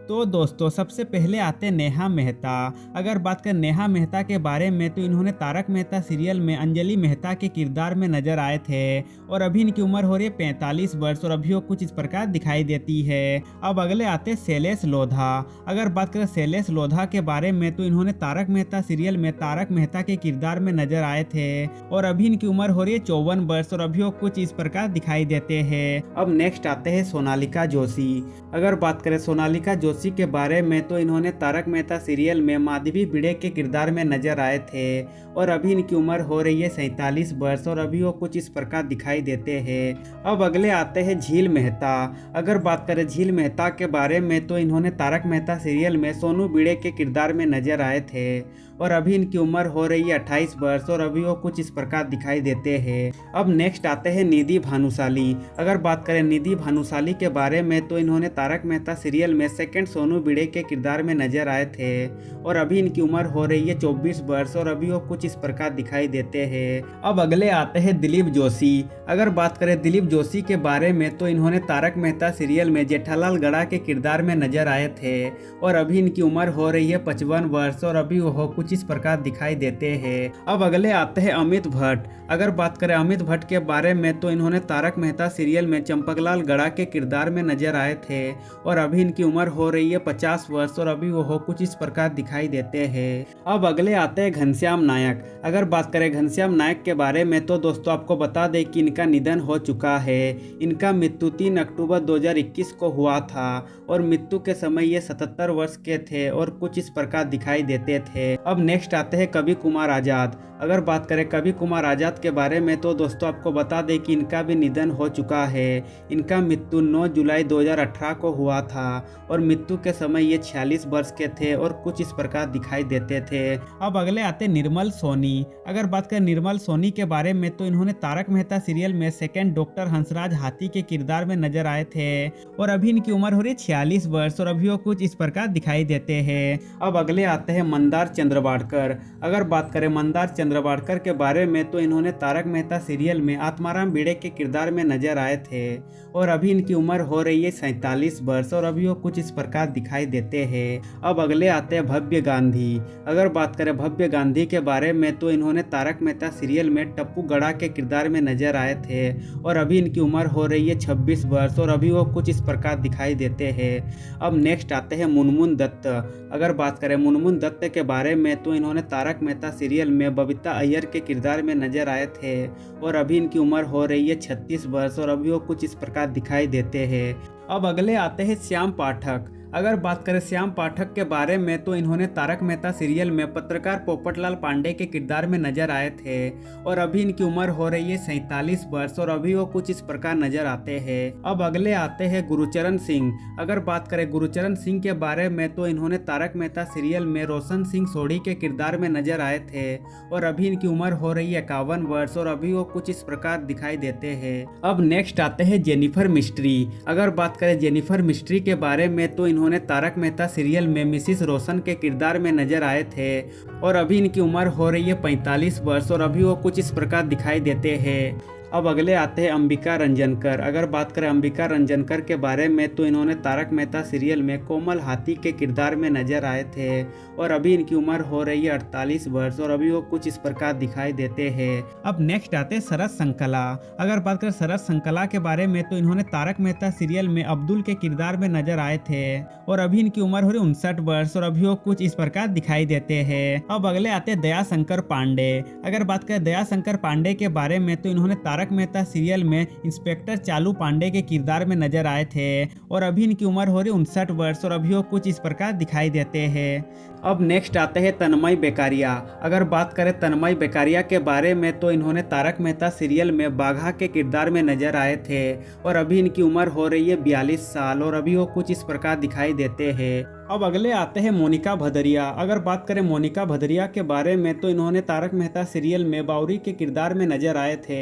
तो दोस्तों सबसे पहले आते नेहा मेहता। अगर बात करें नेहा मेहता के बारे में तो इन्होंने तारक मेहता सीरियल में अंजलि मेहता के किरदार में नजर आए थे और अभी इनकी उम्र हो रही है 45 वर्ष और अभी वो कुछ इस प्रकार दिखाई देती है। अब अगले आते शैलेश लोधा। अगर बात करें शैलेश लोधा के बारे में तो इन्होंने तारक मेहता सीरियल में तारक मेहता के किरदार में नजर आए थे और अभी इनकी उम्र हो रही है 54 वर्ष और अभी वो कुछ इस प्रकार दिखाई देते हैं। अब नेक्स्ट आते हैं सोनालिका जोशी। अगर बात करें सोनालिका जोशी के बारे में तो इन्होंने तारक मेहता सीरियल में माधवी भिड़े के किरदार में नजर आए थे और अभी इनकी उम्र हो रही है 47 वर्ष और अभी वो कुछ इस प्रकार दिखाई देते हैं। अब अगले आते हैं झील मेहता। अगर बात करें झील मेहता के बारे में तो इन्होंने तारक मेहता सीरियल में सोनू भिड़े के किरदार में नजर आए थे और अभी इनकी उम्र हो रही है 28 वर्ष और अभी वो कुछ इस प्रकार दिखाई देते हैं। अब नेक्स्ट आते हैं निधि भानुशाली। अगर बात करें निधि भानुशाली के बारे में तो इन्होंने तारक मेहता सीरियल में सेकंड सोनू भिड़े के किरदार में नजर आए थे और अभी इनकी उम्र हो रही है 24 वर्ष और अभी वो कुछ इस प्रकार दिखाई देते हैं। अब अगले आते हैं दिलीप जोशी। अगर बात करें दिलीप जोशी के बारे में तो इन्होंने तारक मेहता सीरियल में जेठालाल गड़ा के किरदार में नजर आए थे और अभी इनकी उम्र हो रही है 55 वर्ष और अभी वो कुछ इस प्रकार दिखाई देते हैं। अब अगले आते हैं अमित भट्ट। अगर बात करें अमित भट्ट के बारे में तो इन्होंने तारक मेहता सीरियल में चंपकलाल गड़ा के किरदार में नजर आए थे और अभी इनकी उम्र हो रही है 50 वर्ष और अभी वो कुछ इस प्रकार दिखाई देते हैं। अब अगले आते हैं घनश्याम नायक। अगर बात करें घनश्याम नायक के बारे में तो दोस्तों आपको बता दें कि इनका निधन हो चुका है। इनका मृत्यु 3 अक्टूबर 2021 को हुआ था और मृत्यु के समय ये 77 वर्ष के थे और कुछ इस प्रकार दिखाई देते थे। अब नेक्स्ट आते हैं कवि कुमार आजाद। अगर बात करें कवि कुमार आजाद के बारे में तो दोस्तों आपको बता दें कि इनका भी निधन हो चुका है। इनका मृत्यु 9 जुलाई 2018 को हुआ था और मृत्यु के समय ये 46 वर्ष के थे और कुछ इस प्रकार दिखाई देते थे। अब अगले आते निर्मल सोनी। अगर बात करें निर्मल सोनी के बारे में तो इन्होंने तारक मेहता सीरियल में सेकंड डॉक्टर हंसराज हाथी के किरदार में नजर आए थे और अभी इनकी उम्र हो रही है 46 वर्ष और अभी वो कुछ इस प्रकार दिखाई देते हैं। अब अगले आते हैं मंदार चंद्रवाडकर। अगर बात करें मंदार चंद्रवाडकर के बारे में तो इन्होंने तारक मेहता सीरियल में आत्माराम भिड़े के किरदार में नजर आए थे और अभी इनकी उम्र हो रही है 47 वर्ष और अभी वो कुछ इस प्रकार दिखाई देते हैं। अब अगले आते हैं भव्य गांधी। अगर बात करें भव्य गांधी के बारे में तो इन्होंने तारक मेहता सीरियल में टप्पू गड़ा के किरदार में नजर आए थे और अभी इनकी उम्र हो रही है 26 वर्ष और अभी वो कुछ इस प्रकार दिखाई देते हैं। अब नेक्स्ट आते हैं मुनमुन दत्त। अगर बात करें मुनमुन दत्त के बारे में तो इन्होंने तारक मेहता सीरियल में बबीता अय्यर के किरदार में नजर आए थे और अभी इनकी उम्र हो रही है 36 वर्ष और अभी वो कुछ इस प्रकार दिखाई देते हैं। अब अगले आते हैं श्याम पाठक। अगर बात करें श्याम पाठक के बारे में तो इन्होंने तारक मेहता सीरियल में पत्रकार पोपटलाल पांडे के किरदार में नजर आए थे और अभी इनकी उम्र हो रही है 47 वर्ष और अभी वो कुछ इस प्रकार नजर आते हैं। अब अगले आते हैं गुरुचरण सिंह। अगर बात करें गुरुचरण सिंह के बारे में तो इन्होंने तारक मेहता सीरियल में रोशन सिंह सोढ़ी के किरदार में नजर आए थे और अभी इनकी उम्र हो रही है 51 वर्ष और अभी वो कुछ इस प्रकार दिखाई देते हैं। अब नेक्स्ट आते हैं जेनिफर मिस्ट्री। अगर बात करें जेनिफर मिस्ट्री के बारे में तो इन्होंने तारक मेहता सीरियल में मिसिस रोशन के किरदार में नजर आए थे और अभी इनकी उम्र हो रही है 45 वर्ष और अभी वो कुछ इस प्रकार दिखाई देते हैं। अब अगले आते हैं अंबिका रंजनकर। अगर बात करें अंबिका रंजनकर के बारे में तो इन्होंने तारक मेहता सीरियल में कोमल हाथी के किरदार में नजर आए थे और अभी इनकी उम्र हो रही है 48 वर्ष और अभी वो कुछ इस प्रकार दिखाई देते हैं। अब नेक्स्ट आते हैं शरद संकला। अगर बात करें शरद संकला के बारे में तो इन्होंने तारक मेहता सीरियल में अब्दुल के किरदार में नजर आए थे और अभी इनकी उम्र हो रही 59 वर्ष और अभी वो कुछ इस प्रकार दिखाई देते हैं। अब अगले आते हैं दया शंकर पांडे। अगर बात करें दया शंकर पांडे के बारे में तो इन्होंने तारक मेहता सीरियल में इंस्पेक्टर चालू पांडे के किरदार में नजर आए थे और अभी इनकी उम्र हो रही 59 वर्ष और अभी वो कुछ इस प्रकार दिखाई देते हैं। अब नेक्स्ट आते हैं तन्मय बेकारिया। अगर बात करें तन्मय बेकारिया के बारे में तो इन्होंने तारक मेहता सीरियल में बाघा के किरदार में नजर आए थे और अभी इनकी उम्र हो रही है 42 साल और अभी वो कुछ इस प्रकार दिखाई देते हैं। अब अगले आते हैं मोनिका भदरिया। अगर बात करें मोनिका भदरिया के बारे में तो इन्होंने तारक मेहता सीरियल में बावरी के किरदार में नजर आए थे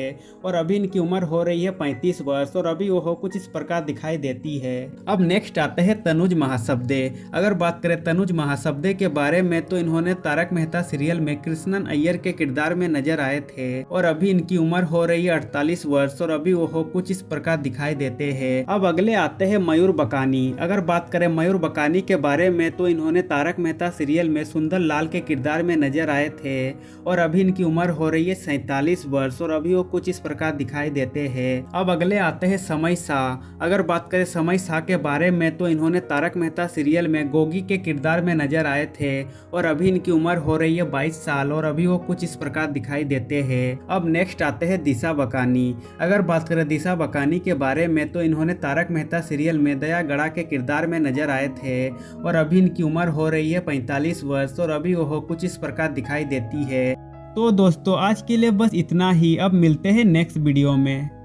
और अभी इनकी उम्र हो रही है 35 वर्ष और अभी वो कुछ इस प्रकार दिखाई देती है। अब नेक्स्ट आते हैं तनुज महाशब्दे। अगर बात करें तनुज महाशब्दे के बारे में तो इन्होंने तारक मेहता सीरियल में कृष्णन अय्यर के किरदार में नजर आए थे और अभी इनकी उम्र हो रही है 48 वर्ष और अभी वो कुछ इस प्रकार दिखाई देते हैं। अब अगले आते हैं मयूर बकानी। अगर बात करें मयूर बकानी के बारे में तो इन्होंने तारक मेहता सीरियल में सुंदर लाल के किरदार में नजर आए थे और अभी इनकी उम्र हो रही है 47 वर्ष और अभी वो कुछ इस प्रकार दिखाई देते हैं। अब अगले आते हैं समय शाह। अगर बात करें समय शाह के बारे में तो इन्होंने तारक मेहता सीरियल में गोगी के किरदार में नजर आए थे और अभी इनकी उम्र हो रही है 22 साल और अभी वो कुछ इस प्रकार दिखाई देते हैं। अब नेक्स्ट आते हैं दिशा बकानी। अगर बात करें दिशा बकानी के बारे में तो इन्होंने तारक मेहता सीरियल में दया गड़ा के किरदार में नजर आए थे और अभी इनकी उम्र हो रही है 45 वर्ष और अभी वो कुछ इस प्रकार दिखाई देती है। तो दोस्तों आज के लिए बस इतना ही। अब मिलते हैं नेक्स्ट वीडियो में।